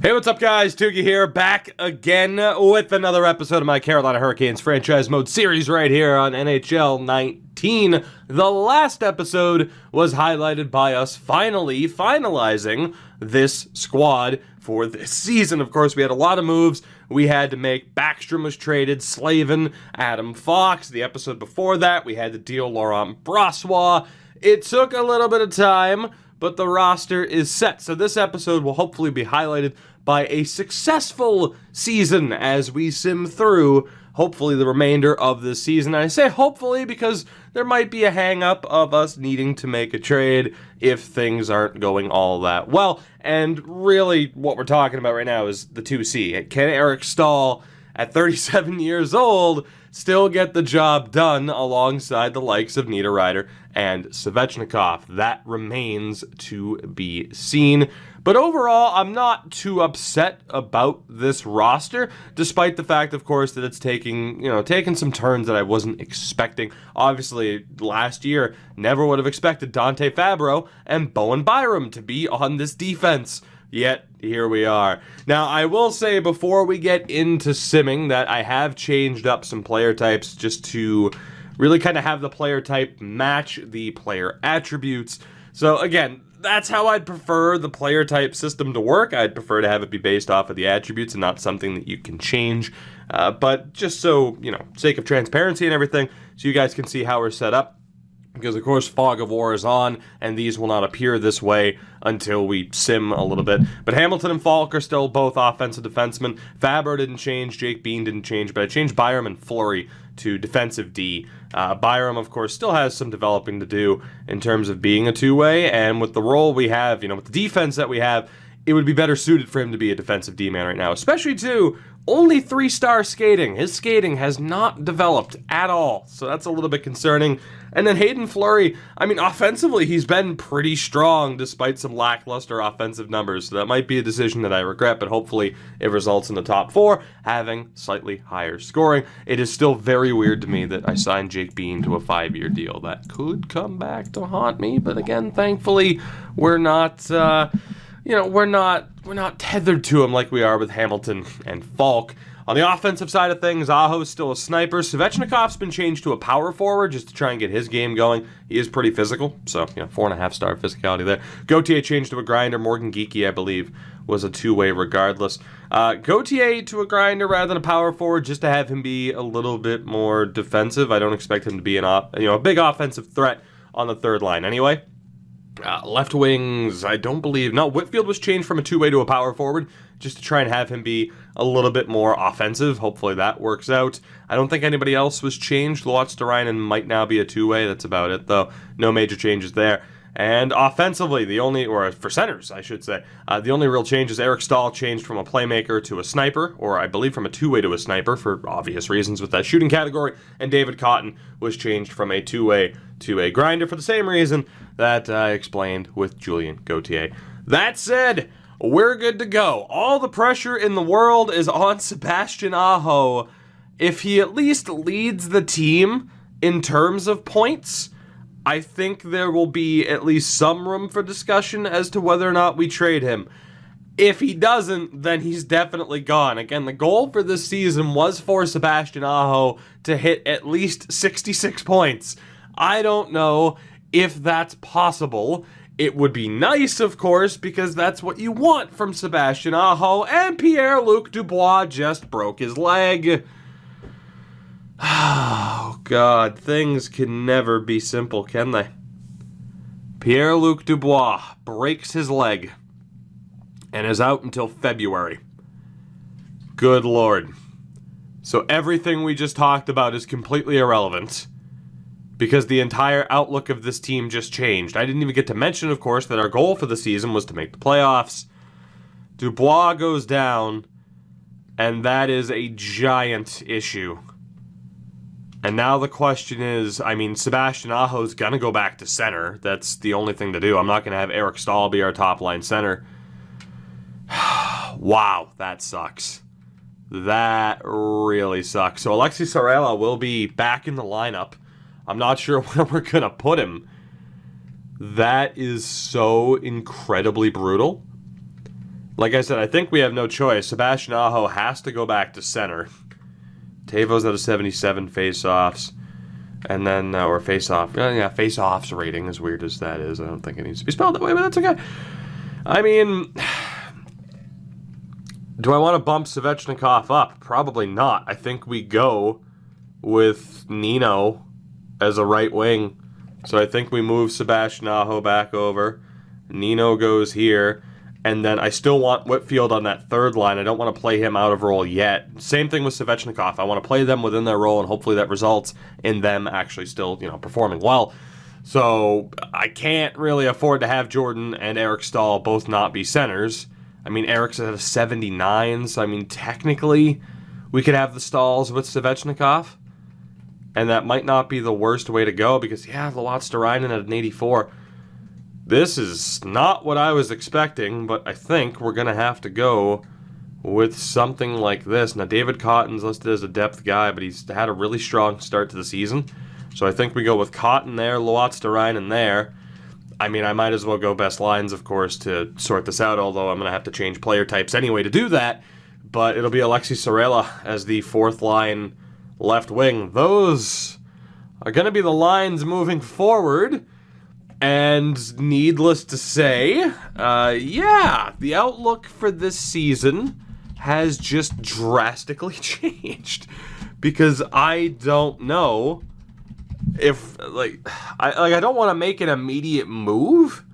Hey, what's up, guys? Toogie here, back again with another episode of my Carolina Hurricanes franchise mode series right here on NHL 19. The last episode was highlighted by us finally finalizing this squad for this season. Of course, we had a lot of moves we had to make. Backstrom was traded, Slavin, Adam Fox. The episode before that, we had to deal Laurent Brossoit. It took a little bit of time, but the roster is set. So this episode will hopefully be highlighted by a successful season as we sim through, hopefully, the remainder of this season. And I say hopefully because there might be a hang-up of us needing to make a trade if things aren't going all that well. And really, what we're talking about right now is the 2C. Can Eric Staal, at 37 years old, still get the job done alongside the likes of Niederreiter and Svechnikov? That remains to be seen. But overall, I'm not too upset about this roster, despite the fact, of course, that it's taking some turns that I wasn't expecting. Obviously, last year, never would have expected Dante Fabro and Bowen Byram to be on this defense. Yet, here we are. Now, I will say before we get into simming that I have changed up some player types just to really kind of have the player type match the player attributes. So, again, that's how I'd prefer the player type system to work. I'd prefer to have it be based off of the attributes and not something that you can change. But just so, sake of transparency and everything, so you guys can see how we're set up. Because, of course, Fog of War is on, and these will not appear this way until we sim a little bit. But Hamilton and Falk are still both offensive defensemen. Fabro didn't change, Jake Bean didn't change, but I changed Byram and Fleury to defensive D. Byram, of course, still has some developing to do in terms of being a two-way, and with the role we have, with the defense that we have, it would be better suited for him to be a defensive D-man right now, especially, too, only 3-star skating. His skating has not developed at all, so that's a little bit concerning. And then Hayden Fleury, offensively, he's been pretty strong despite some lackluster offensive numbers. So that might be a decision that I regret, but hopefully it results in the top 4 having slightly higher scoring. It is still very weird to me that I signed Jake Bean to a 5-year deal. That could come back to haunt me, but again, thankfully, we're not tethered to him like we are with Hamilton and Falk. On the offensive side of things, Aho's still a sniper. Svechnikov's been changed to a power forward just to try and get his game going. He is pretty physical, so 4.5-star physicality there. Gauthier changed to a grinder. Morgan Geekie, I believe, was a two-way regardless. Gauthier to a grinder rather than a power forward just to have him be a little bit more defensive. I don't expect him to be a big offensive threat on the third line anyway. Left wings, I don't believe... No, Whitfield was changed from a two-way to a power forward just to try and have him be a little bit more offensive. Hopefully that works out. I don't think anybody else was changed. Luotz-Derainen might now be a two-way. That's about it, though. No major changes there. And offensively, for centers, I should say, the only real change is Eric Staal changed from a playmaker to a sniper, or I believe from a two-way to a sniper for obvious reasons with that shooting category, and David Cotton was changed from a two-way to a grinder for the same reason that I explained with Julien Gauthier. That said, we're good to go. All the pressure in the world is on Sebastian Aho. If he at least leads the team in terms of points, I think there will be at least some room for discussion as to whether or not we trade him. If he doesn't, then he's definitely gone. Again, the goal for this season was for Sebastian Aho to hit at least 66 points. I don't know if that's possible. It would be nice, of course, because that's what you want from Sebastian Aho, and Pierre-Luc Dubois just broke his leg. Oh, God, things can never be simple, can they? Pierre-Luc Dubois breaks his leg and is out until February. Good Lord. So everything we just talked about is completely irrelevant because the entire outlook of this team just changed. I didn't even get to mention, of course, that our goal for the season was to make the playoffs. Dubois goes down, and that is a giant issue. And now the question is, Sebastian Aho's going to go back to center. That's the only thing to do. I'm not going to have Eric Staal be our top-line center. Wow, that sucks. That really sucks. So Alexi Sarela will be back in the lineup. I'm not sure where we're going to put him. That is so incredibly brutal. Like I said, I think we have no choice. Sebastian Aho has to go back to center. Tavo's at a 77 face-offs. And then, or face-off. Yeah, face-offs rating, as weird as that is. I don't think it needs to be spelled that way, but that's okay. I mean, do I want to bump Svechnikov up? Probably not. I think we go with Nino as a right wing. So I think we move Sebastian Aho back over. Nino goes here. And then I still want Whitfield on that third line. I don't want to play him out of role yet. Same thing with Svechnikov. I want to play them within their role, and hopefully that results in them actually still, performing well. So I can't really afford to have Jordan and Eric Stahl both not be centers. I mean, Eric's at a 79, so I mean, technically we could have the Stahls with Svechnikov. And that might not be the worst way to go because, yeah, Luotz-Derainen at an 84. This is not what I was expecting, but I think we're going to have to go with something like this. Now, David Cotton's listed as a depth guy, but he's had a really strong start to the season. So I think we go with Cotton there, Luotz-Derainen there. I mean, I might as well go best lines, of course, to sort this out, although I'm going to have to change player types anyway to do that. But it'll be Alexi Sorella as the fourth line left wing. Those are going to be the lines moving forward. And needless to say, the outlook for this season has just drastically changed. Because I don't know if, I don't want to make an immediate move,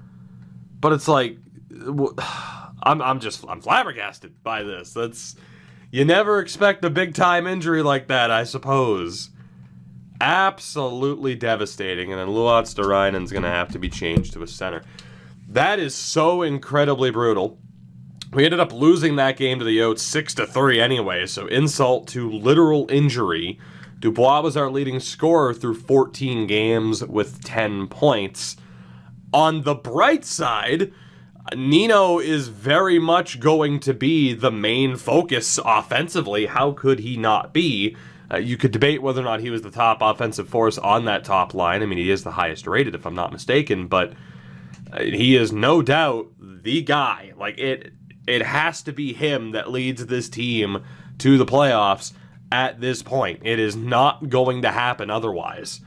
but it's like, I'm flabbergasted by this. You never expect a big-time injury like that, I suppose. Absolutely devastating, and then Luotz-Derainen's going to have to be changed to a center. That is so incredibly brutal. We ended up losing that game to the Yotes 6-3 anyway, so insult to literal injury. Dubois was our leading scorer through 14 games with 10 points. On the bright side, Nino is very much going to be the main focus offensively. How could he not be? You could debate whether or not he was the top offensive force on that top line. I mean, he is the highest rated, if I'm not mistaken, but he is no doubt the guy. Like, it has to be him that leads this team to the playoffs at this point. It is not going to happen otherwise.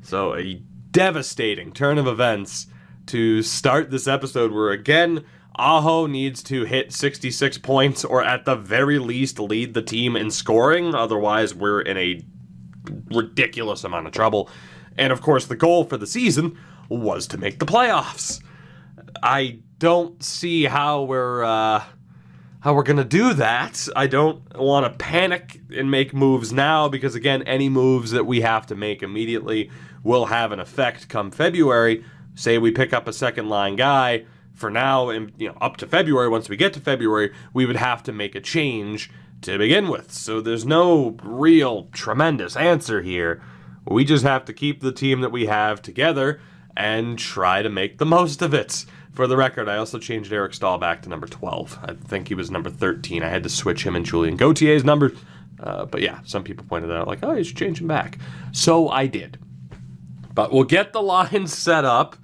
So, a devastating turn of events to start this episode where, again, Aho needs to hit 66 points or at the very least lead the team in scoring. Otherwise, we're in a ridiculous amount of trouble. And of course, the goal for the season was to make the playoffs. I don't see how we're going to do that. I don't want to panic and make moves now because, again, any moves that we have to make immediately will have an effect come February. Say we pick up a second-line guy. For now, and up to February, once we get to February, we would have to make a change to begin with. So there's no real tremendous answer here. We just have to keep the team that we have together and try to make the most of it. For the record, I also changed Eric Stahl back to number 12. I think he was number 13. I had to switch him and Julien Gautier's number. But yeah, some people pointed out, like, oh, you should change him back. So I did. But we'll get the lines set up.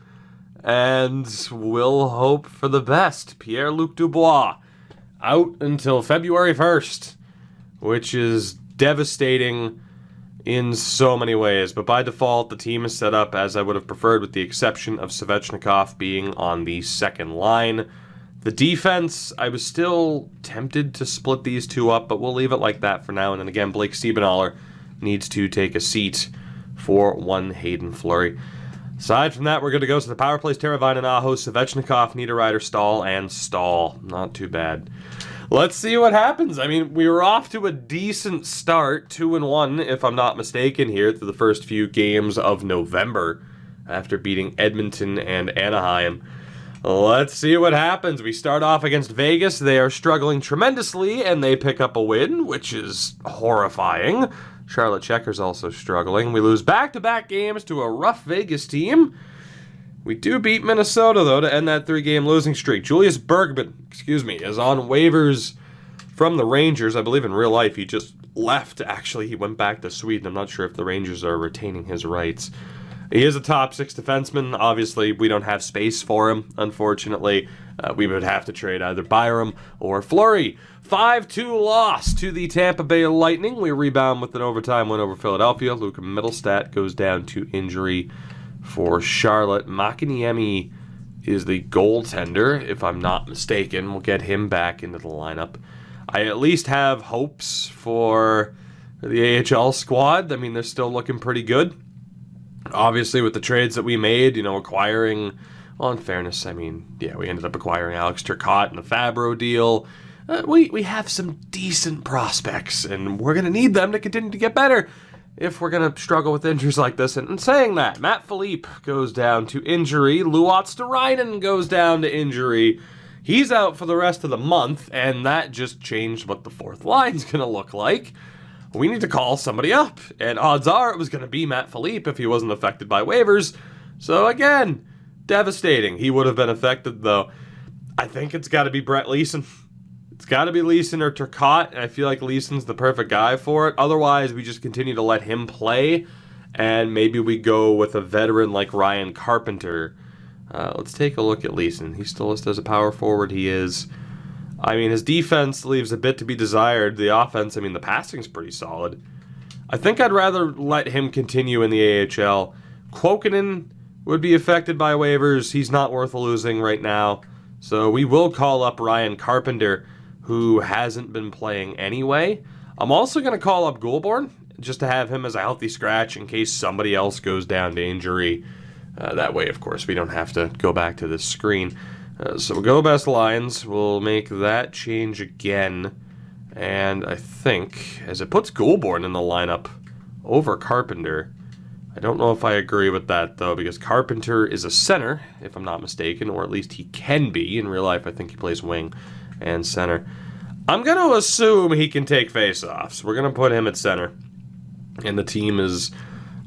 And we'll hope for the best. Pierre-Luc Dubois out until February 1st, which is devastating in so many ways. But by default, the team is set up as I would have preferred, with the exception of Svechnikov being on the second line. The defense, I was still tempted to split these two up, but we'll leave it like that for now. And then again, Blake Siebenaler needs to take a seat for one Hayden Fleury. Aside from that, we're going to go to the power plays: Teravainen, Aho, Svechnikov, Niederreiter, Stahl, and Stahl. Not too bad. Let's see what happens. I mean, we were off to a decent start, 2-1, if I'm not mistaken, here through the first few games of November after beating Edmonton and Anaheim. Let's see what happens. We start off against Vegas. They are struggling tremendously, and they pick up a win, which is horrifying. Charlotte Checkers also struggling. We lose back-to-back games to a rough Vegas team. We do beat Minnesota, though, to end that 3-game losing streak. Julius Bergman, is on waivers from the Rangers. I believe in real life he just left, actually. He went back to Sweden. I'm not sure if the Rangers are retaining his rights. He is a top 6 defenseman. Obviously, we don't have space for him, unfortunately. we would have to trade either Byram or Fleury. 5-2 loss to the Tampa Bay Lightning. We rebound with an overtime win over Philadelphia. Luka Mittelstadt goes down to injury for Charlotte. Makiniemi is the goaltender, if I'm not mistaken. We'll get him back into the lineup. I at least have hopes for the AHL squad. I mean, they're still looking pretty good. Obviously, with the trades that we made, acquiring, well, in fairness, I mean, yeah, we ended up acquiring Alex Turcotte in the Fabro deal. We have some decent prospects, and we're going to need them to continue to get better if we're going to struggle with injuries like this. And saying that, Matt Philippe goes down to injury. Luotz-Derainen goes down to injury. He's out for the rest of the month, and that just changed what the fourth line's going to look like. We need to call somebody up, and odds are it was going to be Matt Philippe if he wasn't affected by waivers. So again, devastating. He would have been affected, though. I think it's got to be Brett Leason. It's got to be Leason or Turcotte, and I feel like Leason's the perfect guy for it. Otherwise, we just continue to let him play, and maybe we go with a veteran like Ryan Carpenter. Let's take a look at Leason. He's still listed as a power forward. He is. I mean, his defense leaves a bit to be desired. The offense, I mean, the passing's pretty solid. I think I'd rather let him continue in the AHL. Kuokkanen would be affected by waivers. He's not worth losing right now. So we will call up Ryan Carpenter, who hasn't been playing anyway. I'm also going to call up Goulbourne, just to have him as a healthy scratch in case somebody else goes down to injury. That way, of course, we don't have to go back to this screen. So we'll go best lines. We'll make that change again. And I think, as it puts Goulbourne in the lineup over Carpenter, I don't know if I agree with that, though, because Carpenter is a center, if I'm not mistaken, or at least he can be. In real life, I think he plays wing and center. I'm going to assume he can take faceoffs. We're going to put him at center. And the team is,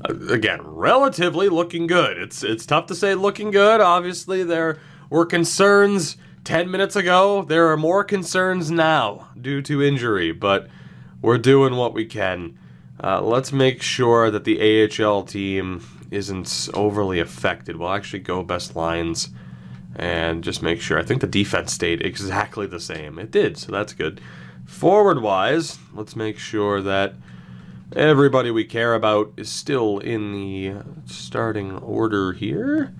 again, relatively looking good. It's tough to say looking good. Obviously, there were concerns 10 minutes ago. There are more concerns now due to injury, but we're doing what we can. Let's make sure that the AHL team isn't overly affected. We'll actually go best lines and just make sure. I think the defense stayed exactly the same. It did, so that's good. Forward-wise, let's make sure that everybody we care about is still in the starting order here.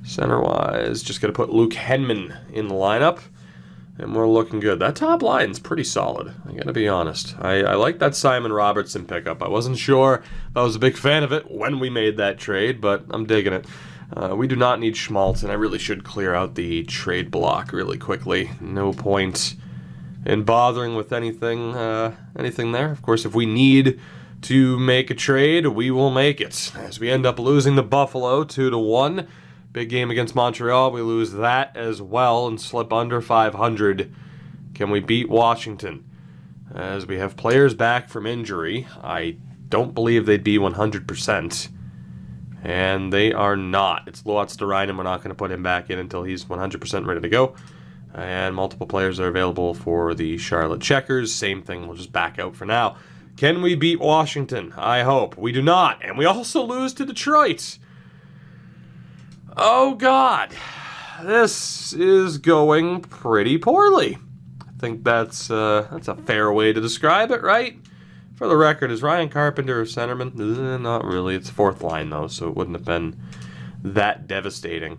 Center-wise, just going to put Luke Henman in the lineup, and we're looking good. That top line's pretty solid, I got to be honest. I like that Simon Robertson pickup. I wasn't sure if I was a big fan of it when we made that trade, but I'm digging it. We do not need Schmaltz, and I really should clear out the trade block really quickly. No point in bothering with anything there. Of course, if we need to make a trade, we will make it. As we end up losing to Buffalo 2-1. Big game against Montreal, we lose that as well and slip under 500. Can we beat Washington? As we have players back from injury, I don't believe they'd be 100%. And they are not. It's Luotz-Derainen. We're not going to put him back in until he's 100% ready to go. And multiple players are available for the Charlotte Checkers. Same thing, we'll just back out for now. Can we beat Washington? I hope. We do not. And we also lose to Detroit. Oh, God. This is going pretty poorly. I think that's a fair way to describe it, right? For the record, is Ryan Carpenter a centerman? Not really. It's fourth line, though, so it wouldn't have been that devastating.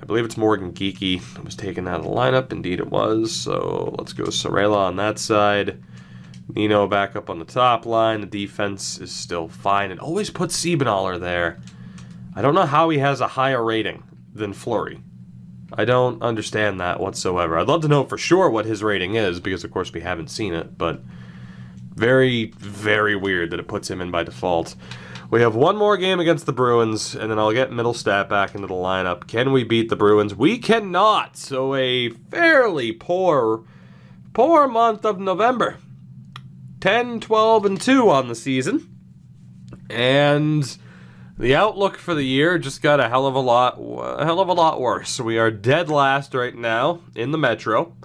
I believe it's Morgan Geekie that was taken out of the lineup. Indeed, it was. So let's go Sorella on that side. Nino back up on the top line. The defense is still fine. It always puts Siebenthaler there. I don't know how he has a higher rating than Fleury. I don't understand that whatsoever. I'd love to know for sure what his rating is, because of course we haven't seen it, but very, very weird that it puts him in by default. We have one more game against the Bruins, and then I'll get Mittelstadt back into the lineup. Can we beat the Bruins? We cannot. So a fairly poor month of November. 10, 12, and 2 on the season. And the outlook for the year just got a hell of a lot worse. We are dead last right now in the Metro.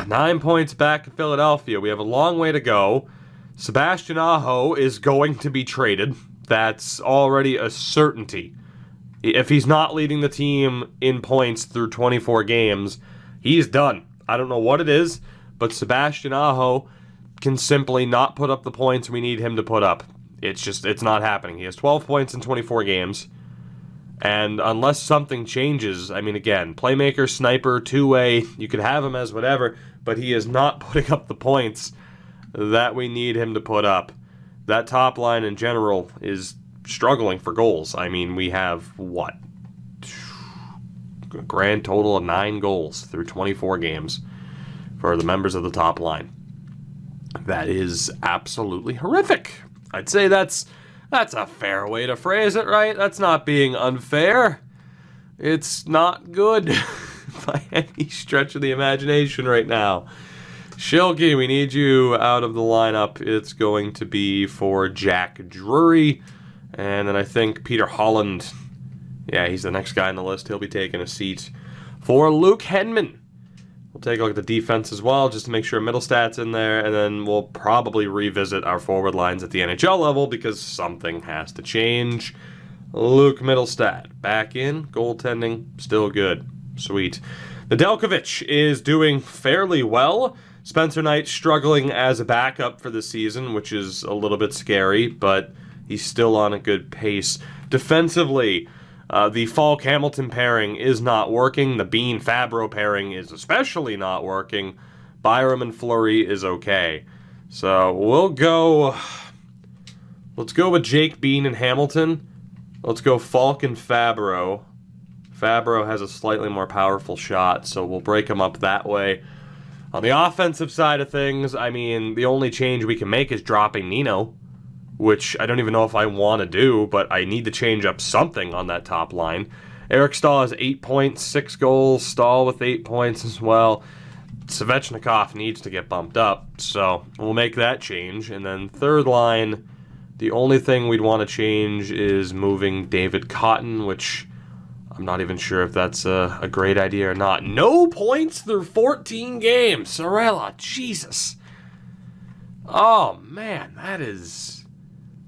9 points back in Philadelphia. We have a long way to go. Sebastian Aho is going to be traded. That's already a certainty. If he's not leading the team in points through 24 games, he's done. I don't know what it is, but Sebastian Aho can simply not put up the points we need him to put up. It's not happening. He has 12 points in 24 games. And unless something changes, I mean, again, playmaker, sniper, two-way, you could have him as whatever, but he is not putting up the points that we need him to put up. That top line in general is struggling for goals. I mean, we have, what? A grand total of 9 goals through 24 games for the members of the top line. That is absolutely horrific. I'd say that's a fair way to phrase it, right? That's not being unfair. It's not good by any stretch of the imagination right now. Schilke, we need you out of the lineup. It's going to be for Jack Drury. And then I think Peter Holland, yeah, he's the next guy on the list. He'll be taking a seat for Luke Henman. We'll take a look at the defense as well, just to make sure Middlestat's in there, and then we'll probably revisit our forward lines at the NHL level because something has to change. Luke Middlestat, back in, goaltending, still good. Sweet. Nedeljkovic is doing fairly well. Spencer Knight struggling as a backup for the season, which is a little bit scary, but he's still on a good pace. Defensively, the Falk-Hamilton pairing is not working. The Bean-Fabro pairing is especially not working. Byram and Fleury is okay. So we'll go... Let's go with Jake Bean and Hamilton. Let's go Falk and Fabro. Fabro has a slightly more powerful shot, so we'll break him up that way. On the offensive side of things, I mean, the only change we can make is dropping Nino, which I don't even know if I want to do, but I need to change up something on that top line. Eric Stahl has 8 points, 6 goals. Stahl with 8 points as well. Svechnikov needs to get bumped up, so we'll make that change. And then third line, the only thing we'd want to change is moving David Cotton, which I'm not even sure if that's a great idea or not. No points through 14 games. Sorella, Jesus. Oh, man, that is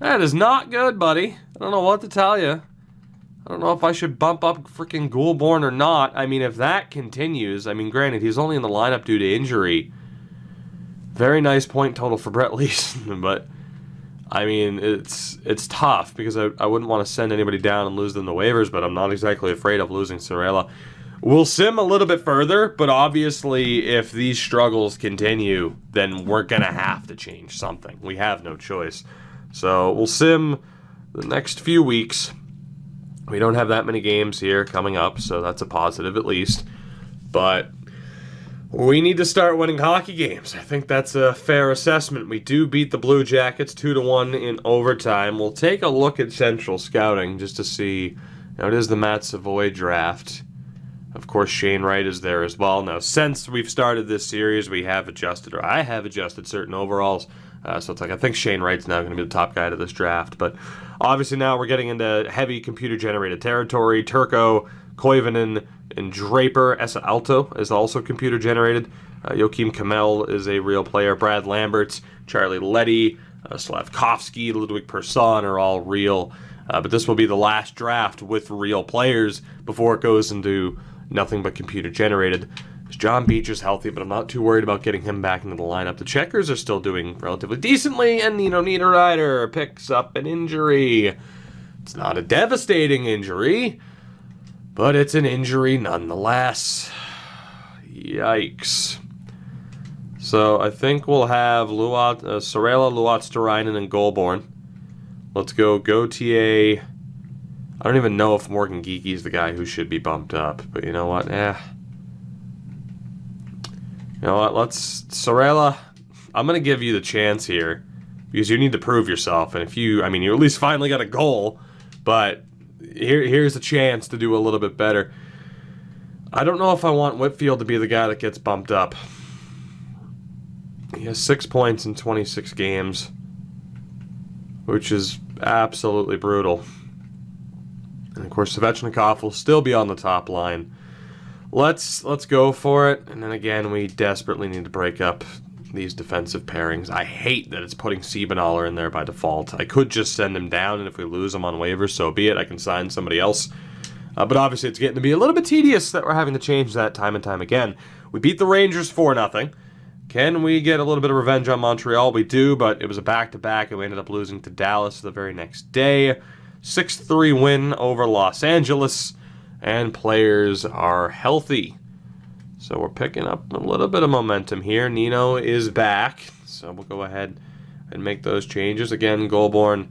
not good, buddy. I don't know what to tell you. I don't know if I should bump up freaking Goulbourne or not. I mean, if that continues, I mean, granted, he's only in the lineup due to injury. Very nice point total for Brett Leeson, but I mean, it's tough because I wouldn't want to send anybody down and lose them to waivers, but I'm not exactly afraid of losing Sorella. We'll sim a little bit further, but obviously if these struggles continue, then we're going to have to change something. We have no choice. So we'll sim the next few weeks. We don't have that many games here coming up, so that's a positive at least. But we need to start winning hockey games. I think that's a fair assessment. We do beat the Blue Jackets 2-1 in overtime. We'll take a look at Central Scouting just to see. Now, it is the Matt Savoy draft. Of course, Shane Wright is there as well. Now, since we've started this series, we have adjusted, or I have adjusted certain overalls. So it's like, I think Shane Wright's now going to be the top guy to this draft. But obviously now we're getting into heavy computer-generated territory. Turco, Koivunen, and Draper. Esa Alto is also computer-generated. Joakim Kamel is a real player. Brad Lamberts, Charlie Leddy, Slavkovsky, Ludwig Persson are all real. But this will be the last draft with real players before it goes into nothing but computer-generated. John Beecher's healthy, but I'm not too worried about getting him back into the lineup. The Checkers are still doing relatively decently, and Nino Niederreiter picks up an injury. It's not a devastating injury, but it's an injury nonetheless. Yikes. So I think we'll have Sorella, Luotz-Turainen, and Goulbourne. Let's go Gauthier. I don't even know if Morgan Geeky's the guy who should be bumped up, but you know what? You know what, Sorella, I'm going to give you the chance here because you need to prove yourself. And if you at least finally got a goal, but here's a chance to do a little bit better. I don't know if I want Whitfield to be the guy that gets bumped up. He has 6 points in 26 games, which is absolutely brutal. And of course, Svechnikov will still be on the top line. Let's go for it. And then again, we desperately need to break up these defensive pairings. I hate that it's putting Siebenaller in there by default. I could just send him down, and if we lose him on waivers, so be it. I can sign somebody else. But obviously it's getting to be a little bit tedious that we're having to change that time and time again. We beat the Rangers 4-0. Can we get a little bit of revenge on Montreal? We do, but it was a back-to-back, and we ended up losing to Dallas the very next day. 6-3 win over Los Angeles, and players are healthy. So we're picking up a little bit of momentum here. Nino is back, so we'll go ahead and make those changes. Again, Goulbourne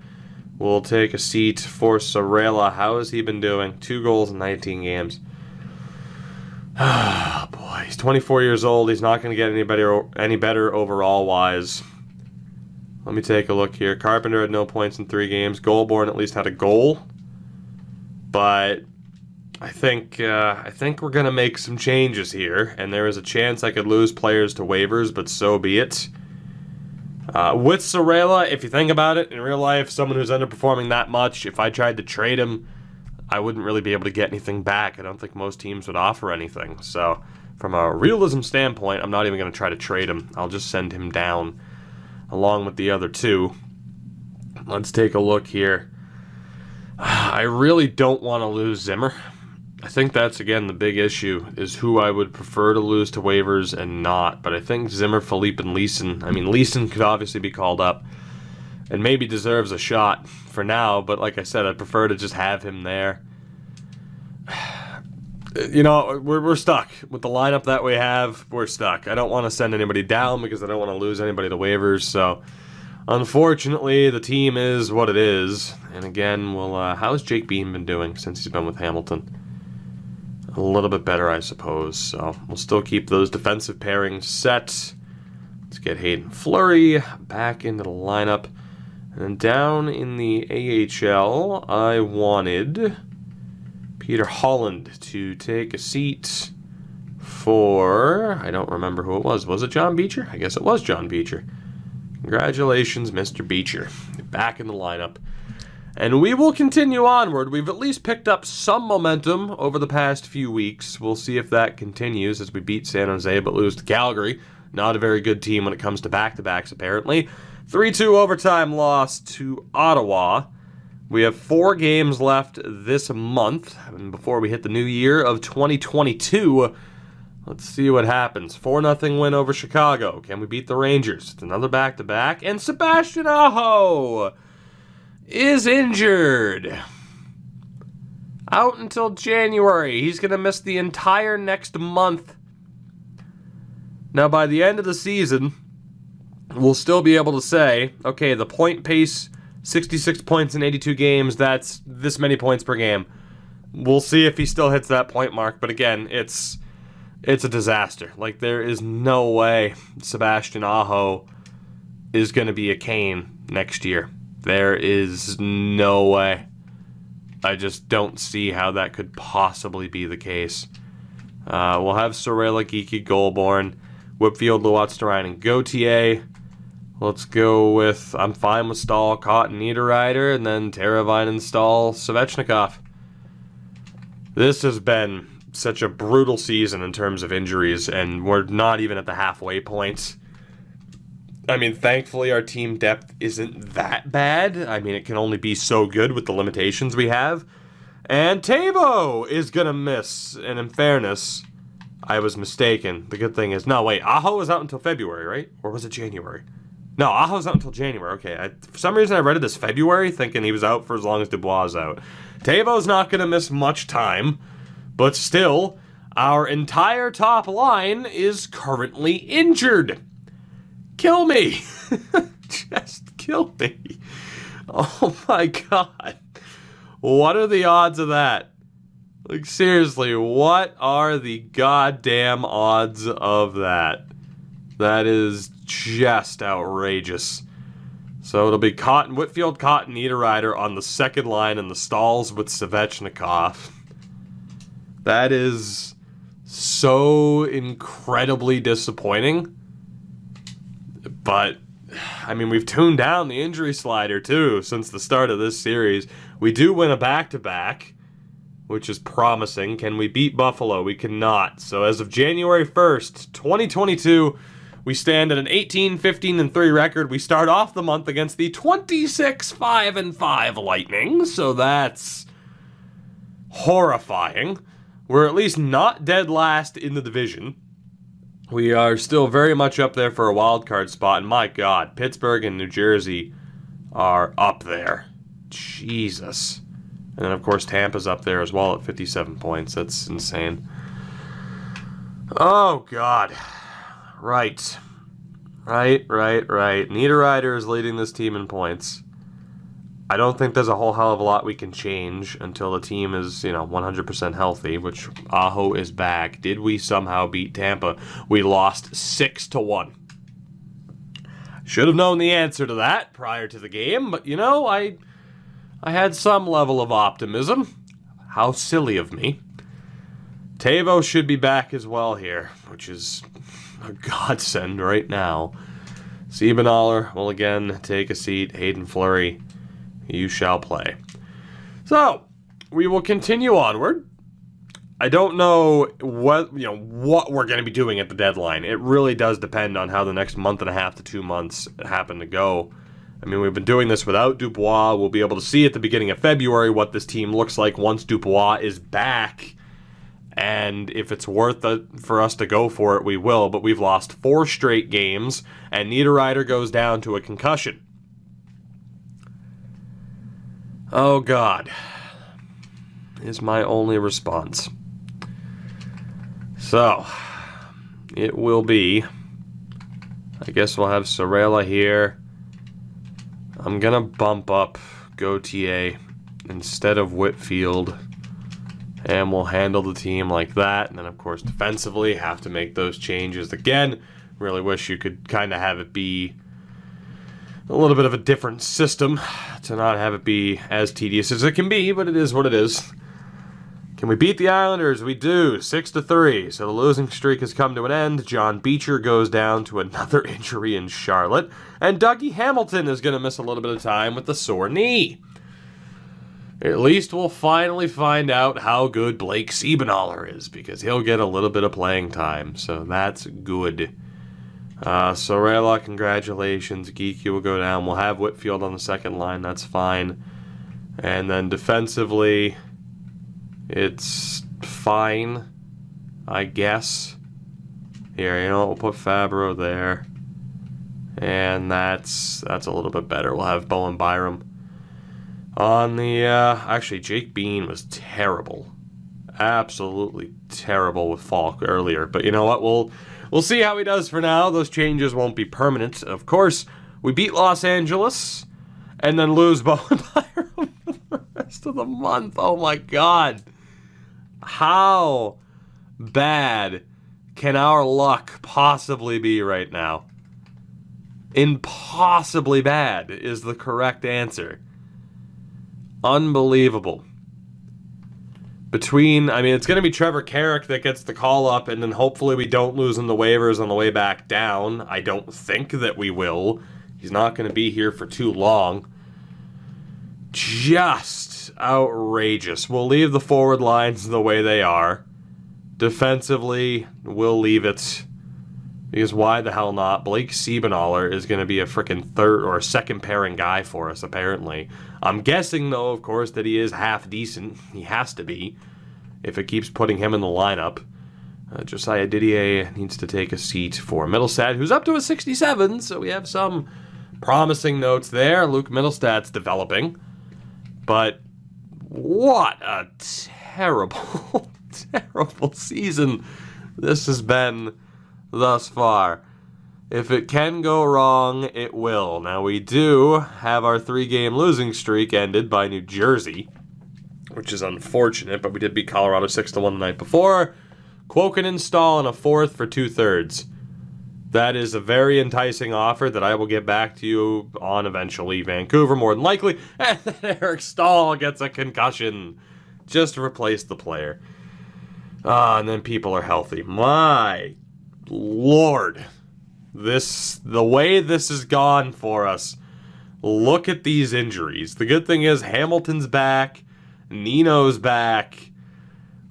will take a seat for Sorella. How has he been doing? 2 goals in 19 games. Oh, boy. He's 24 years old. He's not going to get any better overall-wise. Let me take a look here. Carpenter had no points in 3 games. Goulbourne at least had a goal. But I think we're going to make some changes here. And there is a chance I could lose players to waivers, but so be it. With Sorella, if you think about it, in real life, someone who's underperforming that much, if I tried to trade him, I wouldn't really be able to get anything back. I don't think most teams would offer anything. So, from a realism standpoint, I'm not even going to try to trade him. I'll just send him down along with the other 2. Let's take a look here. I really don't want to lose Zimmer. I think that's, again, the big issue, is who I would prefer to lose to waivers and not. But I think Zimmer, Philippe, and Leeson. I mean, Leeson could obviously be called up and maybe deserves a shot for now. But like I said, I'd prefer to just have him there. You know, we're stuck. With the lineup that we have, we're stuck. I don't want to send anybody down because I don't want to lose anybody to waivers. So, unfortunately, the team is what it is. And again, how's Jake Bean been doing since he's been with Hamilton? A little bit better, I suppose. So, we'll still keep those defensive pairings set. Let's get Hayden Fleury back into the lineup. And then down in the AHL, I wanted Peter Holland to take a seat for, I don't remember who it was. Was it John Beecher? I guess it was John Beecher. Congratulations, Mr. Beecher. You're back in the lineup. And we will continue onward. We've at least picked up some momentum over the past few weeks. We'll see if that continues as we beat San Jose but lose to Calgary. Not a very good team when it comes to back-to-backs, apparently. 3-2 overtime loss to Ottawa. We have 4 games left this month, and before we hit the new year of 2022, let's see what happens. 4-0 win over Chicago. Can we beat the Rangers? It's another back-to-back, and Sebastian Aho is injured. Out until January. He's going to miss the entire next month. Now, by the end of the season, we'll still be able to say, okay, the point pace, 66 points in 82 games, that's this many points per game. We'll see if he still hits that point mark, but again, it's a disaster. Like, there is no way Sebastian Aho is going to be a Kane next year. There is no way. I just don't see how that could possibly be the case. We'll have Sorella, Geeky, Goulbourne, Whitfield, Luotz-Stein, and Gauthier. Let's go with, I'm fine with Stahl, Cotton, Niederreiter, and then Teravainen, Stahl, Svechnikov. This has been such a brutal season in terms of injuries, and we're not even at the halfway point. I mean, thankfully, our team depth isn't that bad. I mean, it can only be so good with the limitations we have. And Tavo is going to miss, and in fairness, I was mistaken. The good thing is, no, wait, Aho was out until February, right? Or was it January? No, Aho's out until January. Okay, for some reason I read it as February, thinking he was out for as long as Dubois is out. Tavo's not going to miss much time, but still, our entire top line is currently injured. Kill me. Just kill me. Oh my god. What are the odds of that? Like, seriously, what are the goddamn odds of that? That is just outrageous. So it'll be Whitfield, Cotton, Niederreiter on the second line and the stalls with Svechnikov. That is so incredibly disappointing. But, I mean, we've tuned down the injury slider, too, since the start of this series. We do win a back-to-back, which is promising. Can we beat Buffalo? We cannot. So as of January 1st, 2022, we stand at an 18-15-3 record. We start off the month against the 26-5-5 Lightning. So that's horrifying. We're at least not dead last in the division. We are still very much up there for a wild card spot, and my God, Pittsburgh and New Jersey are up there. Jesus. And then, of course, Tampa's up there as well at 57 points. That's insane. Oh, God. Right. Niederreiter is leading this team in points. I don't think there's a whole hell of a lot we can change until the team is, 100% healthy, which Aho is back. Did we somehow beat Tampa? We lost 6-1. Should have known the answer to that prior to the game, but, I had some level of optimism. How silly of me. Tavo should be back as well here, which is a godsend right now. Siebenthaler will again take a seat. Hayden Fleury, you shall play. So, we will continue onward. I don't know what we're going to be doing at the deadline. It really does depend on how the next month and a half to 2 months happen to go. I mean, we've been doing this without Dubois. We'll be able to see at the beginning of February what this team looks like once Dubois is back. And if it's worth it for us to go for it, we will. But we've lost 4 straight games, and Niederreiter goes down to a concussion. Oh, God, is my only response. So, it will be, I guess we'll have Sorella here. I'm going to bump up Gauthier instead of Whitfield, and we'll handle the team like that. And then, of course, defensively, have to make those changes again. Really wish you could kind of have it be a little bit of a different system to not have it be as tedious as it can be, but it is what it is. Can we beat the Islanders? We do. 6-3. So the losing streak has come to an end. John Beecher goes down to another injury in Charlotte. And Dougie Hamilton is going to miss a little bit of time with the sore knee. At least we'll finally find out how good Blake Siebenthaler is, because he'll get a little bit of playing time. So that's good. Sorella, congratulations. Geeky will go down. We'll have Whitfield on the second line. That's fine. And then defensively, it's fine, I guess. Here, we'll put Fabro there. And that's a little bit better. We'll have Bowen Byram. On the, actually, Jake Bean was terrible. Absolutely terrible with Falk earlier. But you know what? We'll see how he does for now. Those changes won't be permanent. Of course, we beat Los Angeles and then lose Bowen Byram for the rest of the month. Oh, my God. How bad can our luck possibly be right now? Impossibly bad is the correct answer. Unbelievable. It's going to be Trevor Carrick that gets the call up, and then hopefully we don't lose in the waivers on the way back down. I don't think that we will. He's not going to be here for too long. Just outrageous. We'll leave the forward lines the way they are. Defensively, we'll leave it. Because why the hell not? Blake Siebenthaler is going to be a freaking third or second pairing guy for us, apparently. I'm guessing, though, of course, that he is half decent. He has to be, if it keeps putting him in the lineup. Josiah Didier needs to take a seat for Middlestat, who's up to a 67, so we have some promising notes there. Luke Middlestat's developing. But what a terrible, terrible season this has been thus far. If it can go wrong, it will. Now, we do have our 3-game losing streak ended by New Jersey, which is unfortunate, but we did beat Colorado 6-1 the night before. Quoken install in a fourth for 2/3. That is a very enticing offer that I will get back to you on eventually. Vancouver, more than likely. And then Eric Stahl gets a concussion. Just to replace the player. And then people are healthy. My Lord. The way this has gone for us. Look at these injuries. The good thing is Hamilton's back. Nino's back.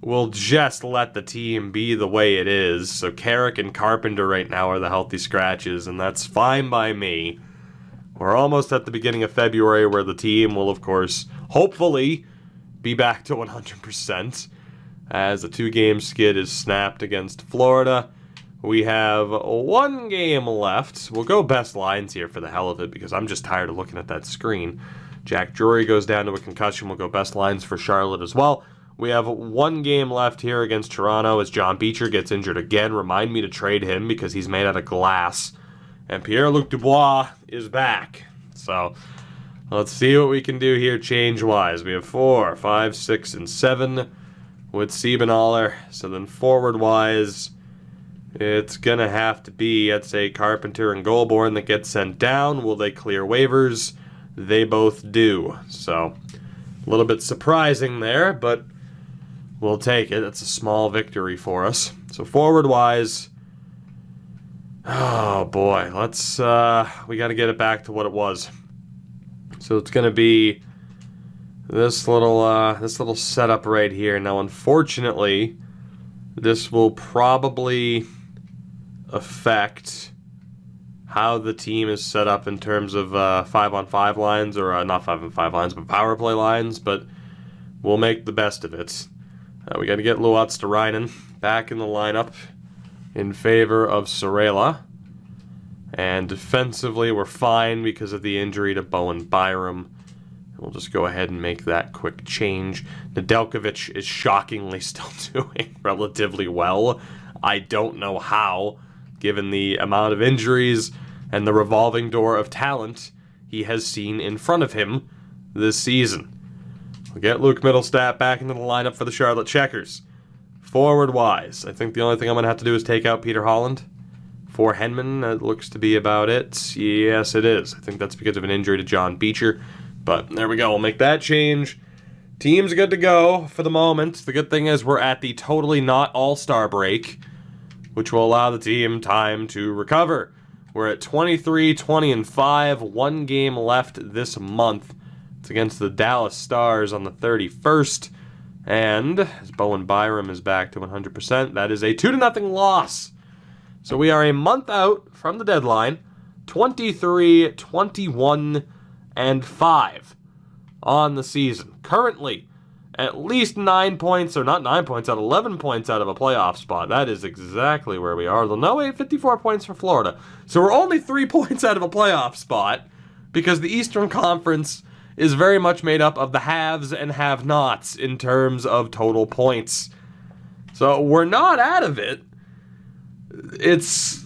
We'll just let the team be the way it is. So Carrick and Carpenter right now are the healthy scratches, and that's fine by me. We're almost at the beginning of February where the team will, of course, hopefully be back to 100% as a 2-game skid is snapped against Florida. We have 1 game left. We'll go best lines here for the hell of it because I'm just tired of looking at that screen. Jack Drury goes down to a concussion. We'll go best lines for Charlotte as well. We have 1 game left here against Toronto as John Beecher gets injured again. Remind me to trade him because he's made out of glass. And Pierre-Luc Dubois is back. So let's see what we can do here change-wise. We have 4, 5, 6, and 7 with Siebenthaler. So then forward-wise, it's going to have to be, I'd say, Carpenter and Goulbourne that get sent down. Will they clear waivers? They both do. So a little bit surprising there, but we'll take it. It's a small victory for us. So forward-wise, oh boy, let's, we got to get it back to what it was. So it's going to be this little setup right here. Now, unfortunately, this will probably affect how the team is set up in terms of 5-on-5 lines, or not 5-on-5 lines, but power play lines, but we'll make the best of it. We got to get Luotz-Starainen back in the lineup in favor of Sorella. And defensively, we're fine because of the injury to Bowen Byram. We'll just go ahead and make that quick change. Nedeljkovic is shockingly still doing relatively well. I don't know how, given the amount of injuries and the revolving door of talent he has seen in front of him this season. We'll get Luke Mittelstadt back into the lineup for the Charlotte Checkers. Forward-wise, I think the only thing I'm going to have to do is take out Peter Holland. For Henman, that looks to be about it. Yes, it is. I think that's because of an injury to John Beecher. But there we go. We'll make that change. Team's good to go for the moment. The good thing is we're at the totally not all-star break, which will allow the team time to recover. We're at 23, 20, and 5. 1 game left this month. It's against the Dallas Stars on the 31st. And as Bowen Byram is back to 100%, that is a 2-0 loss. So we are a month out from the deadline, 23, 21, and 5 on the season. Currently, at least 9 points, or not 9 points out, 11 points out of a playoff spot. That is exactly where we are. No, wait, 54 points for Florida. So we're only 3 points out of a playoff spot because the Eastern Conference is very much made up of the haves and have-nots in terms of total points. So we're not out of it. It's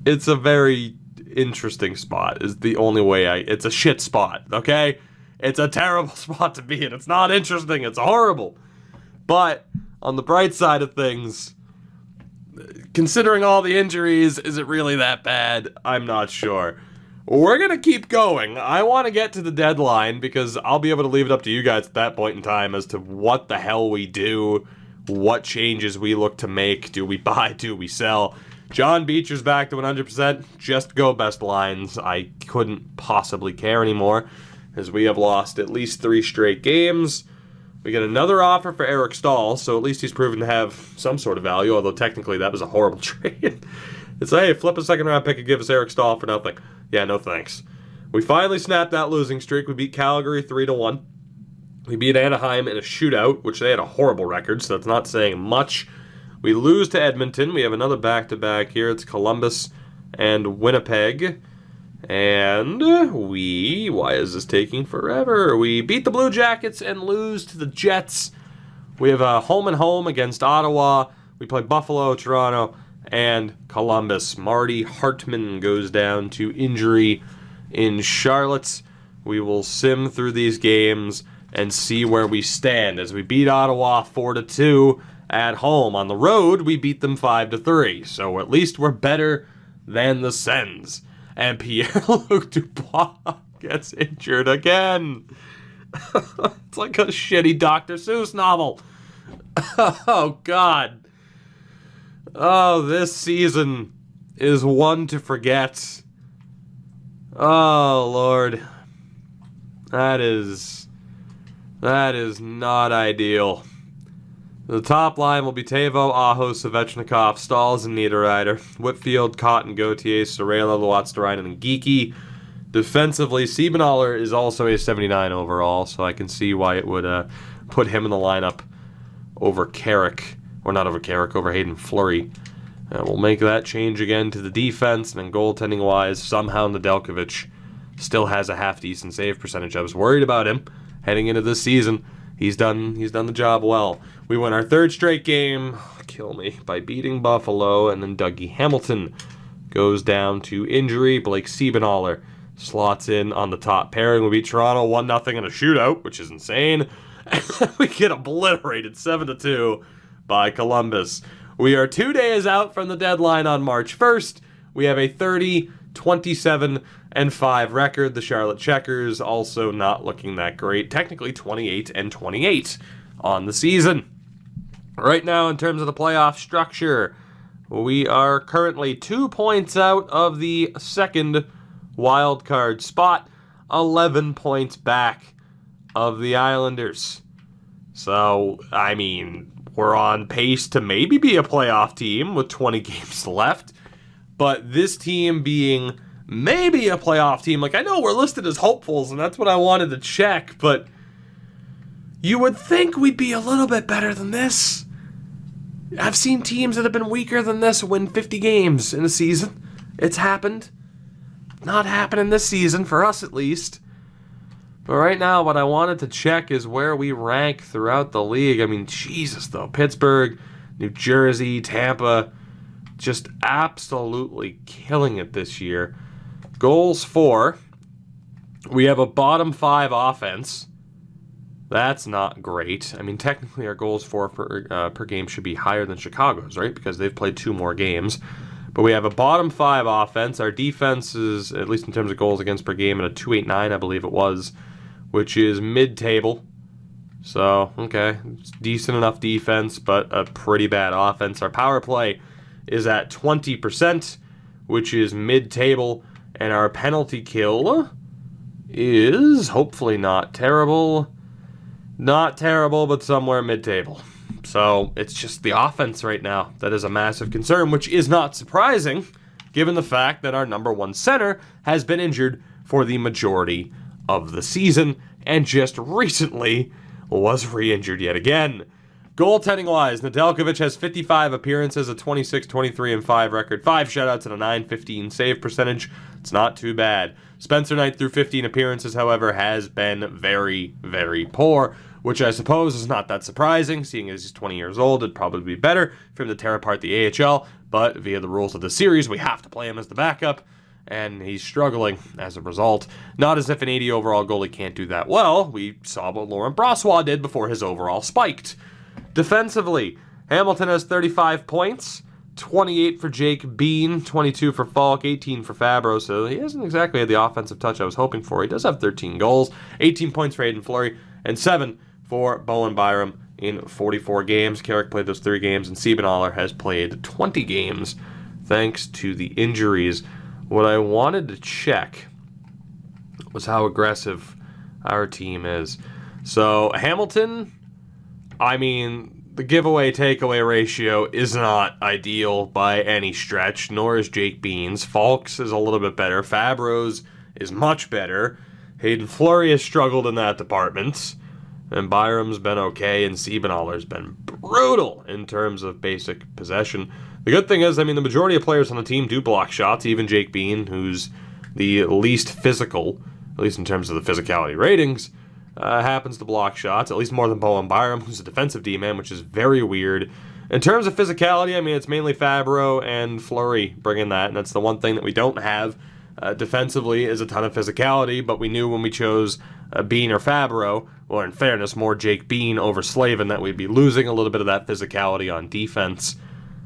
a very interesting spot, is the only way it's a shit spot, okay? It's a terrible spot to be in. It's not interesting, it's horrible. But on the bright side of things, considering all the injuries, is it really that bad? I'm not sure. We're going to keep going. I want to get to the deadline because I'll be able to leave it up to you guys at that point in time as to what the hell we do, what changes we look to make. Do we buy? Do we sell? John Beecher's back to 100%. Just go best lines. I couldn't possibly care anymore as we have lost at least 3 straight games. We get another offer for Eric Stahl, so at least he's proven to have some sort of value, although technically that was a horrible trade. It's, hey, flip a second-round pick and give us Eric Stahl for nothing. Yeah, no thanks. We finally snapped that losing streak. We beat Calgary 3-1. We beat Anaheim in a shootout, which they had a horrible record, so that's not saying much. We lose to Edmonton. We have another back-to-back here. It's Columbus and Winnipeg. And why is this taking forever? We beat the Blue Jackets and lose to the Jets. We have a home and home against Ottawa. We play Buffalo, Toronto, and Columbus. Marty Hartman goes down to injury in Charlotte. We will sim through these games and see where we stand as we beat Ottawa 4-2 at home. On the road, we beat them 5-3. So at least we're better than the Sens. And Pierre-Luc Dubois gets injured again. It's like a shitty Dr. Seuss novel. Oh, God. Oh, this season is one to forget. Oh, Lord. That is not ideal. The top line will be Teuvo, Aho, Svechnikov, Stalls, and Niederreiter. Whitfield, Cotton, Gauthier, Sorella, Luotz-Starainen, and Geekie. Defensively, Siebenthaler is also a 79 overall, so I can see why it would put him in the lineup over Carrick, or not over Carrick, over Hayden Fleury. We'll make that change again to the defense, and then goaltending-wise, somehow Nedeljkovic still has a half-decent save percentage. I was worried about him heading into this season. He's done the job well. We won our third straight game, kill me, by beating Buffalo, and then Dougie Hamilton goes down to injury. Blake Siebenthaler slots in on the top pairing. We beat Toronto 1-0 in a shootout, which is insane. We get obliterated 7-2 by Columbus. We are 2 days out from the deadline on March 1st. We have a 30, 27, and 5 record. The Charlotte Checkers also not looking that great. Technically 28 and 28 on the season. Right now, in terms of the playoff structure, we are currently 2 points out of the second wild card spot, 11 points back of the Islanders. So, I mean, we're on pace to maybe be a playoff team with 20 games left. But this team being maybe a playoff team, like, I know we're listed as hopefuls, and that's what I wanted to check, but you would think we'd be a little bit better than this. I've seen teams that have been weaker than this win 50 games in a season. It's happened. Not happening this season, for us at least. But right now, what I wanted to check is where we rank throughout the league. I mean, Jesus, though. Pittsburgh, New Jersey, Tampa, just absolutely killing it this year. Goals for, we have a bottom 5 offense. That's not great. I mean, technically our goals for per game should be higher than Chicago's, right? Because they've played 2 more games. But we have a bottom 5 offense. Our defense is, at least in terms of goals against per game, at a 2.89, I believe it was, which is mid-table. So, okay, it's decent enough defense, but a pretty bad offense. Our power play is at 20%, which is mid-table. And our penalty kill is hopefully not terrible. Not terrible, but somewhere mid-table. So it's just the offense right now that is a massive concern, which is not surprising, given the fact that our number 1 center has been injured for the majority of the season, and just recently was re-injured yet again. Goaltending-wise, Nedeljkovic has 55 appearances, a 26, 23, and 5 record, 5 shutouts, and a 915 save percentage. It's not too bad. Spencer Knight, through 15 appearances, however, has been very, very poor, which I suppose is not that surprising, seeing as he's 20 years old. It'd probably be better for him to tear apart the AHL, but via the rules of the series, we have to play him as the backup, and he's struggling as a result. Not as if an 80 overall goalie can't do that well. We saw what Laurent Brossoit did before his overall spiked. Defensively, Hamilton has 35 points, 28 for Jake Bean, 22 for Falk, 18 for Fabro, so he hasn't exactly had the offensive touch I was hoping for. He does have 13 goals, 18 points for Hayden Fleury, and 7 for Bowen Byram in 44 games. Carrick played those 3 games, and Siebenthaler has played 20 games thanks to the injuries. What I wanted to check was how aggressive our team is. So Hamilton, I mean, the giveaway-takeaway ratio is not ideal by any stretch, nor is Jake Bean's. Falk's is a little bit better. Fabro's is much better. Hayden Fleury has struggled in that department. And Byram's been okay, and Siebenthaler's been brutal in terms of basic possession. The good thing is, I mean, the majority of players on the team do block shots, even Jake Bean, who's the least physical, at least in terms of the physicality ratings, happens to block shots, at least more than Bowen Byram, who's a defensive D-man, which is very weird. In terms of physicality, I mean, it's mainly Fabro and Fleury bringing that, and that's the one thing that we don't have defensively is a ton of physicality, but we knew when we chose Bean or Fabro, or in fairness, more Jake Bean over Slavin, that we'd be losing a little bit of that physicality on defense.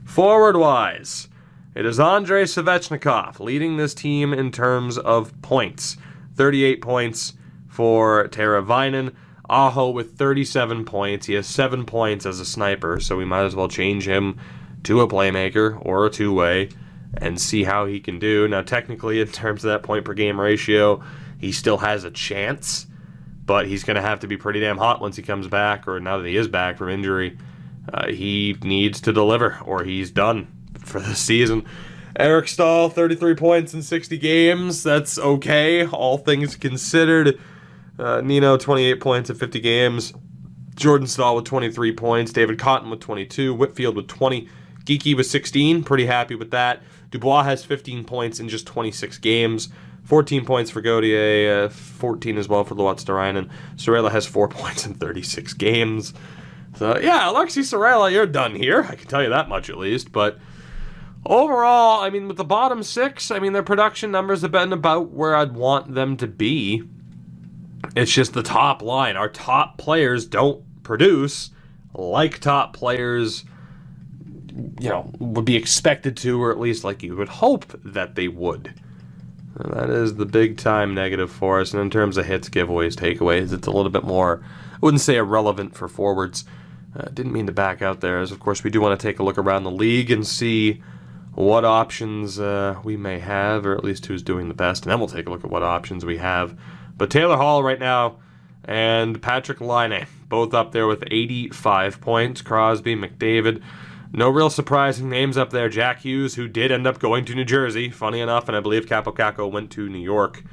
Forward-wise, it is Andrei Svechnikov leading this team in terms of points. 38 points for Tara Vinen. Aho with 37 points. He has 7 points as a sniper, so we might as well change him to a playmaker or a two-way and see how he can do. Now, technically, in terms of that point-per-game ratio, he still has a chance, but he's going to have to be pretty damn hot once he comes back, or now that he is back from injury. He needs to deliver, or he's done for the season. Eric Stahl, 33 points in 60 games. That's okay, all things considered. Nino, 28 points in 50 games. Jordan Stahl with 23 points. David Cotton with 22. Whitfield with 20. Geeky with 16. Pretty happy with that. Dubois has 15 points in just 26 games. 14 points for Gauthier. 14 as well for Luotz-Darainen. Sorella has 4 points in 36 games. So, yeah, Alexi Sorella, you're done here. I can tell you that much at least. But overall, I mean, with the bottom six, I mean, their production numbers have been about where I'd want them to be. It's just the top line. Our top players don't produce like top players, would be expected to, or at least like you would hope that they would. And that is the big time negative for us. And in terms of hits, giveaways, takeaways, it's a little bit more, I wouldn't say irrelevant for forwards. Didn't mean to back out there, as of course we do want to take a look around the league and see what options we may have, or at least who's doing the best. And then we'll take a look at what options we have. But Taylor Hall right now and Patrick Laine, both up there with 85 points. Crosby, McDavid, no real surprising names up there. Jack Hughes, who did end up going to New Jersey, funny enough, and I believe Capo Caco went to New York,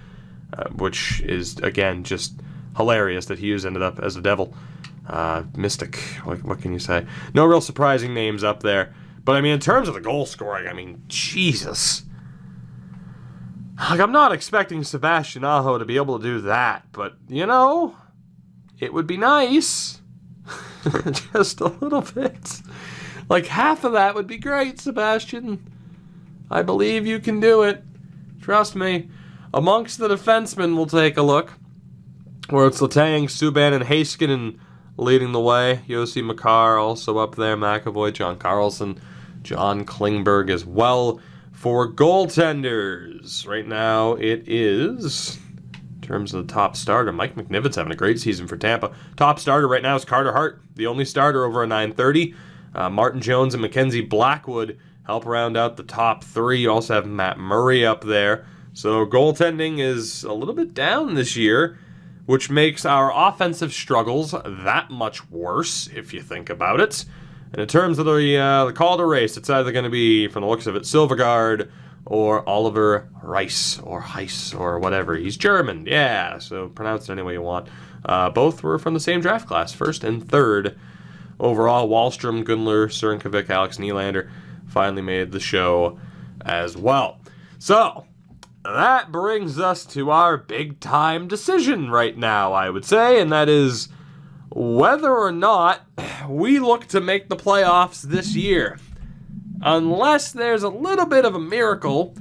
which is, again, just hilarious that Hughes ended up as a Devil. Mystic, what can you say? No real surprising names up there. But, I mean, in terms of the goal scoring, I mean, Jesus. Like, I'm not expecting Sebastian Aho to be able to do that, but, it would be nice. Just a little bit. Like, half of that would be great, Sebastian. I believe you can do it. Trust me. Amongst the defensemen, we'll take a look, where it's Letang, Subban, and Heiskanen leading the way. Yossi Makar also up there. McAvoy, John Carlson, John Klingberg as well. For goaltenders, right now it is, in terms of the top starter, Mike McNiven's having a great season for Tampa. Top starter right now is Carter Hart, the only starter over a 930. Martin Jones and Mackenzie Blackwood help round out the top three. You also have Matt Murray up there. So goaltending is a little bit down this year, which makes our offensive struggles that much worse, if you think about it. And in terms of the Calder race, it's either going to be, from the looks of it, Silvergard or Oliver Rice or Heiss or whatever. He's German, yeah, so pronounce it any way you want. Both were from the same draft class, first and third. Overall, Wahlstrom, Gunler, Sernkovic, Alex Nylander finally made the show as well. So, that brings us to our big-time decision right now, I would say, and that is whether or not we look to make the playoffs this year. Unless there's a little bit of a miracle,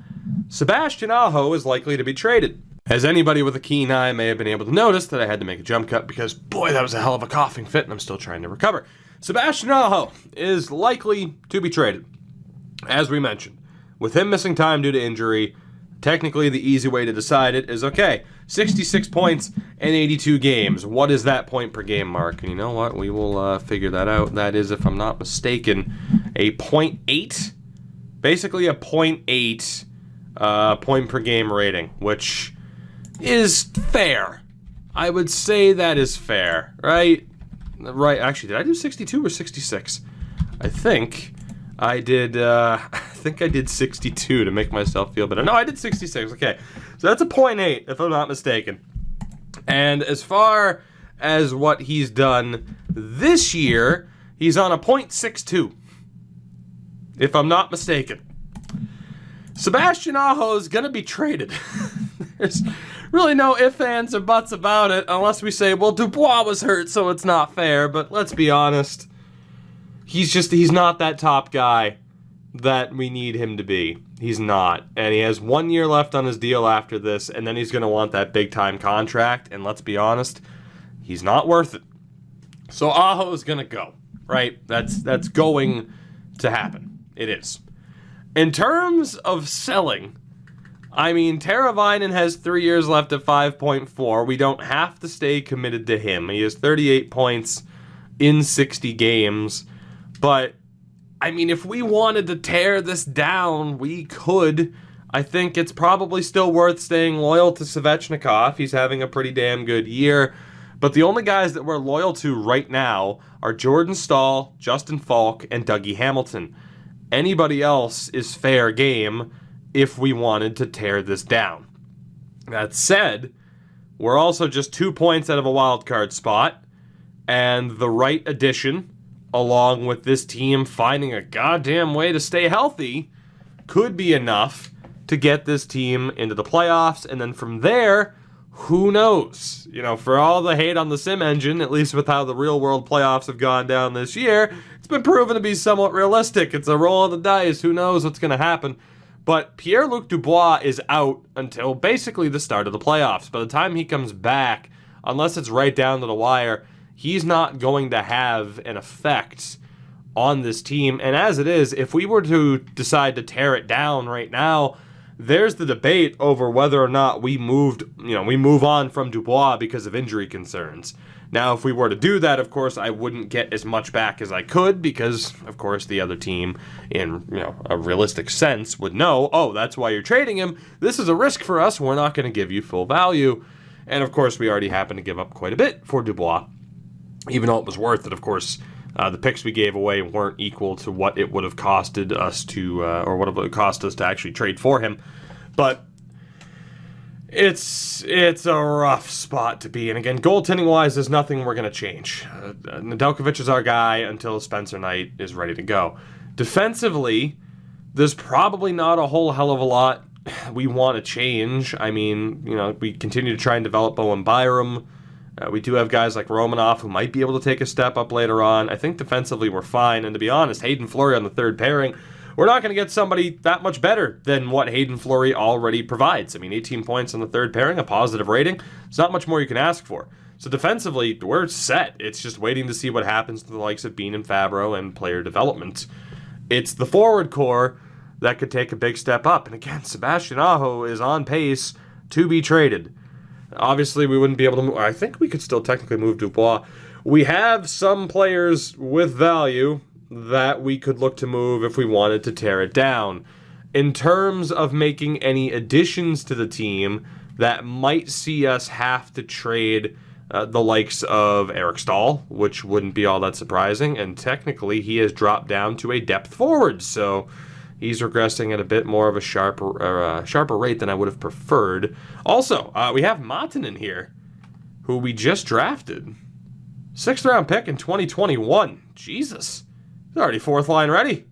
Sebastian Aho is likely to be traded. As anybody with a keen eye may have been able to notice, that I had to make a jump cut because, boy, that was a hell of a coughing fit and I'm still trying to recover. Sebastian Aho is likely to be traded. As we mentioned, with him missing time due to injury, technically the easy way to decide it is, okay, 66 points in 82 games. What is that point per game mark? And you know what? We will figure that out. That is, if I'm not mistaken, a 0.8. Basically a 0.8 point per game rating, which is fair. I would say that is fair, right? Right, actually, did I do 62 or 66? I think I did 62 to make myself feel better. No, I did 66. Okay. So that's a 0.8, if I'm not mistaken. And as far as what he's done this year, he's on a 0.62, if I'm not mistaken. Sebastian Aho is going to be traded. There's really no ifs, ands, or buts about it, unless we say, well, Dubois was hurt, so it's not fair. But let's be honest. He's not that top guy that we need him to be. He's not. And he has 1 year left on his deal after this, and then he's going to want that big-time contract. And let's be honest, he's not worth it. So Aho is going to go, right? That's going to happen. It is. In terms of selling, I mean, Teravainen has 3 years left at 5.4. We don't have to stay committed to him. He has 38 points in 60 games. But, I mean, if we wanted to tear this down, we could. I think it's probably still worth staying loyal to Svechnikov. He's having a pretty damn good year. But the only guys that we're loyal to right now are Jordan Stahl, Justin Falk, and Dougie Hamilton. Anybody else is fair game if we wanted to tear this down. That said, we're also just 2 points out of a wild card spot, and the right addition, along with this team finding a goddamn way to stay healthy, could be enough to get this team into the playoffs, and then from there, who knows? You know, for all the hate on the sim engine, at least with how the real-world playoffs have gone down this year, it's been proven to be somewhat realistic. It's a roll of the dice. Who knows what's going to happen? But Pierre-Luc Dubois is out until basically the start of the playoffs. By the time he comes back, unless it's right down to the wire, he's not going to have an effect on this team. And as it is, if we were to decide to tear it down right now, there's the debate over whether or not we move on from Dubois because of injury concerns. Now, if we were to do that, of course, I wouldn't get as much back as I could because, of course, the other team, in a realistic sense, would know, oh, that's why you're trading him. This is a risk for us. We're not going to give you full value. And, of course, we already happen to give up quite a bit for Dubois, even though it was worth it. Of course, the picks we gave away weren't equal to what it would have costed us to, or what it would cost us to actually trade for him. But it's a rough spot to be in. Again, goaltending-wise, there's nothing we're going to change. Nedeljkovic is our guy until Spencer Knight is ready to go. Defensively, there's probably not a whole hell of a lot we want to change. I mean, we continue to try and develop Bowen Byram. We do have guys like Romanov who might be able to take a step up later on. I think defensively we're fine. And to be honest, Hayden Fleury on the third pairing, we're not going to get somebody that much better than what Hayden Fleury already provides. I mean, 18 points on the third pairing, a positive rating. It's not much more you can ask for. So defensively, we're set. It's just waiting to see what happens to the likes of Bean and Fabro and player development. It's the forward core that could take a big step up. And again, Sebastian Aho is on pace to be traded. Obviously, we wouldn't be able to move. I think we could still technically move Dubois. We have some players with value that we could look to move if we wanted to tear it down. In terms of making any additions to the team that might see us have to trade the likes of Eric Stahl, which wouldn't be all that surprising, and technically he has dropped down to a depth forward, so he's regressing at a bit more of a sharper rate than I would have preferred. Also, we have Matanen here, who we just drafted. 6th round pick in 2021. Jesus. He's already 4th line ready.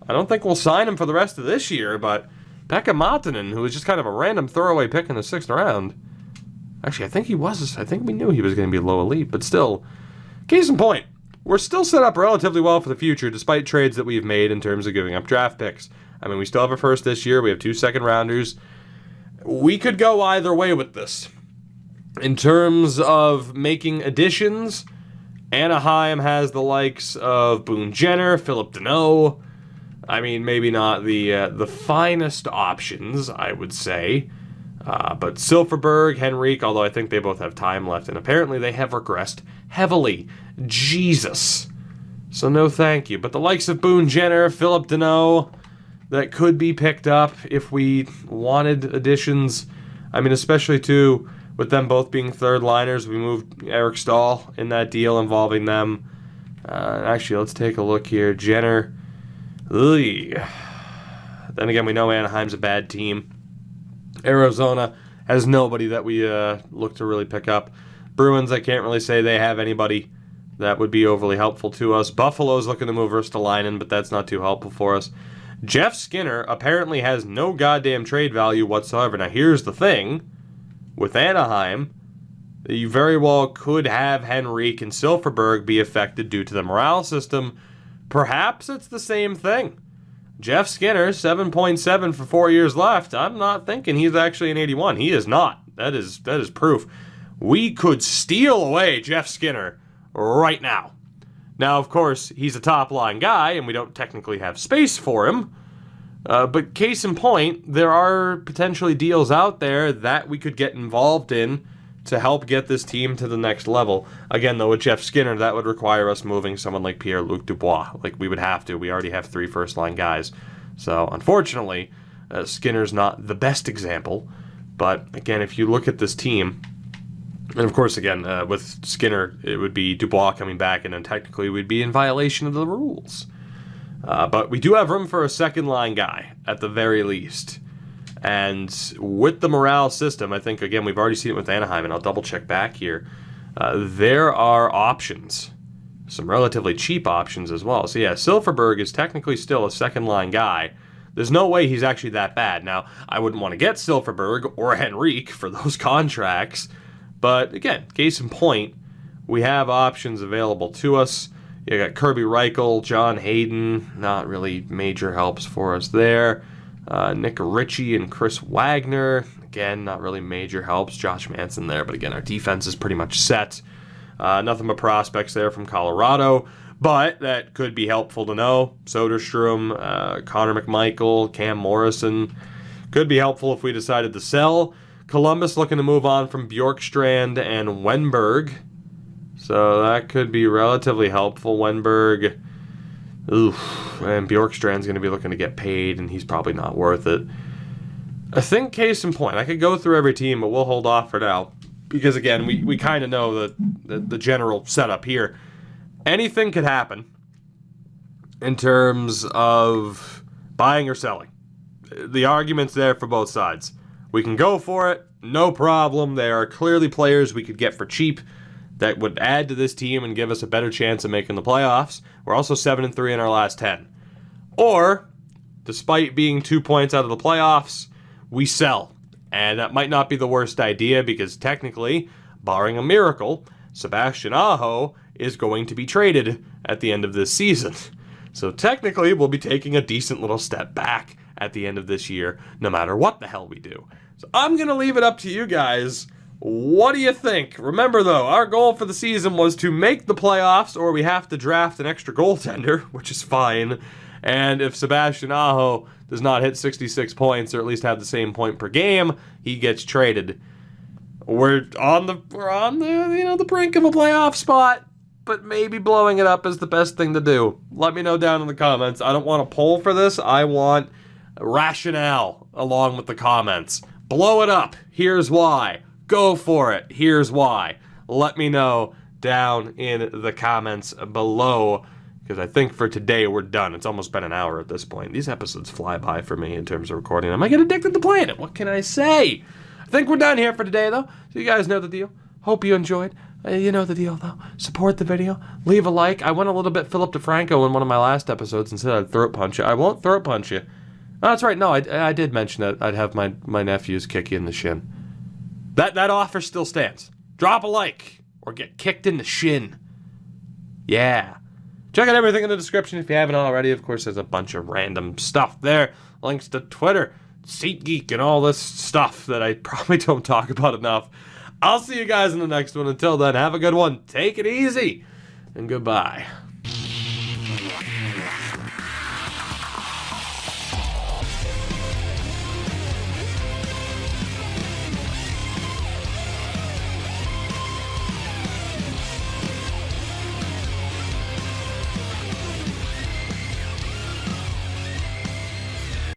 I don't think we'll sign him for the rest of this year, but Pekka Matanen, who was just kind of a random throwaway pick in the 6th round. Actually, I think we knew he was going to be low elite, but still. Case in point, we're still set up relatively well for the future, despite trades that we've made in terms of giving up draft picks. I mean, we still have a first this year. We have 2 second-rounders. We could go either way with this. In terms of making additions, Anaheim has the likes of Boone Jenner, Philip Deneau. I mean, maybe not the finest options, I would say. But Silfverberg, Henrique, although I think they both have time left, and apparently they have regressed heavily. Jesus. So no thank you. But the likes of Boone Jenner, Philip Deneau, that could be picked up if we wanted additions. I mean, especially too, with them both being third liners, we moved Eric Stahl in that deal involving them. Actually, let's take a look here. Jenner. Ugh. Then again, we know Anaheim's a bad team. Arizona has nobody that we look to really pick up. Bruins, I can't really say they have anybody that would be overly helpful to us. Buffalo's looking to move Ristolainen, but that's not too helpful for us. Jeff Skinner apparently has no goddamn trade value whatsoever. Now, here's the thing. With Anaheim, you very well could have Henrique and Silfverberg be affected due to the morale system. Perhaps it's the same thing. Jeff Skinner, 7.7 for 4 years left. I'm not thinking he's actually an 81. He is not. That is proof. We could steal away Jeff Skinner right now. Now, of course, he's a top-line guy, and we don't technically have space for him. But case in point, there are potentially deals out there that we could get involved in to help get this team to the next level. Again, though, with Jeff Skinner, that would require us moving someone like Pierre-Luc Dubois. Like, we would have to. We already have 3 first-line guys. So, unfortunately, Skinner's not the best example. But, again, if you look at this team, and of course, again, with Skinner, it would be Dubois coming back, and then technically we'd be in violation of the rules. But we do have room for a second-line guy, at the very least. And with the morale system, I think, again, we've already seen it with Anaheim, and I'll double-check back here. There are options. Some relatively cheap options as well. So, yeah, Silfverberg is technically still a second-line guy. There's no way he's actually that bad. Now, I wouldn't want to get Silfverberg or Henrique for those contracts. But, again, case in point, we have options available to us. You got Kirby Reichel, John Hayden, not really major helps for us there. Nick Ritchie and Chris Wagner, again, not really major helps. Josh Manson there, but again, our defense is pretty much set. Nothing but prospects there from Colorado, but that could be helpful to know. Soderstrom, Connor McMichael, Cam Morrison, could be helpful if we decided to sell. Columbus looking to move on from Bjorkstrand and Wenberg. So that could be relatively helpful. Wenberg, oof, and Bjorkstrand's going to be looking to get paid, and he's probably not worth it. I think case in point, I could go through every team, but we'll hold off for now. Because, again, we kind of know the general setup here. Anything could happen in terms of buying or selling. The argument's there for both sides. We can go for it, no problem. There are clearly players we could get for cheap that would add to this team and give us a better chance of making the playoffs. We're also 7-3 in our last 10. Or, despite being 2 points out of the playoffs, we sell. And that might not be the worst idea because technically, barring a miracle, Sebastian Aho is going to be traded at the end of this season. So technically, we'll be taking a decent little step back at the end of this year, no matter what the hell we do. So I'm going to leave it up to you guys. What do you think? Remember, though, our goal for the season was to make the playoffs, or we have to draft an extra goaltender, which is fine. And if Sebastian Aho does not hit 66 points, or at least have the same point per game, he gets traded. We're on the the brink of a playoff spot, but maybe blowing it up is the best thing to do. Let me know down in the comments. I don't want a poll for this. I want rationale along with the comments. Blow it up. Here's why. Go for it. Here's why. Let me know down in the comments below, because I think for today we're done. It's almost been an hour at this point. These episodes fly by for me in terms of recording. I might get addicted to playing it. What can I say? I think we're done here for today, though. So you guys know the deal. Hope you enjoyed. You know the deal, though. Support the video. Leave a like. I went a little bit Philip DeFranco in one of my last episodes and said I'd throat punch you. I won't throat punch you. Oh, that's right. No, I did mention that I'd have my nephews kick you in the shin. That offer still stands. Drop a like or get kicked in the shin. Yeah. Check out everything in the description if you haven't already. Of course, there's a bunch of random stuff there. Links to Twitter, SeatGeek, and all this stuff that I probably don't talk about enough. I'll see you guys in the next one. Until then, have a good one. Take it easy. And goodbye.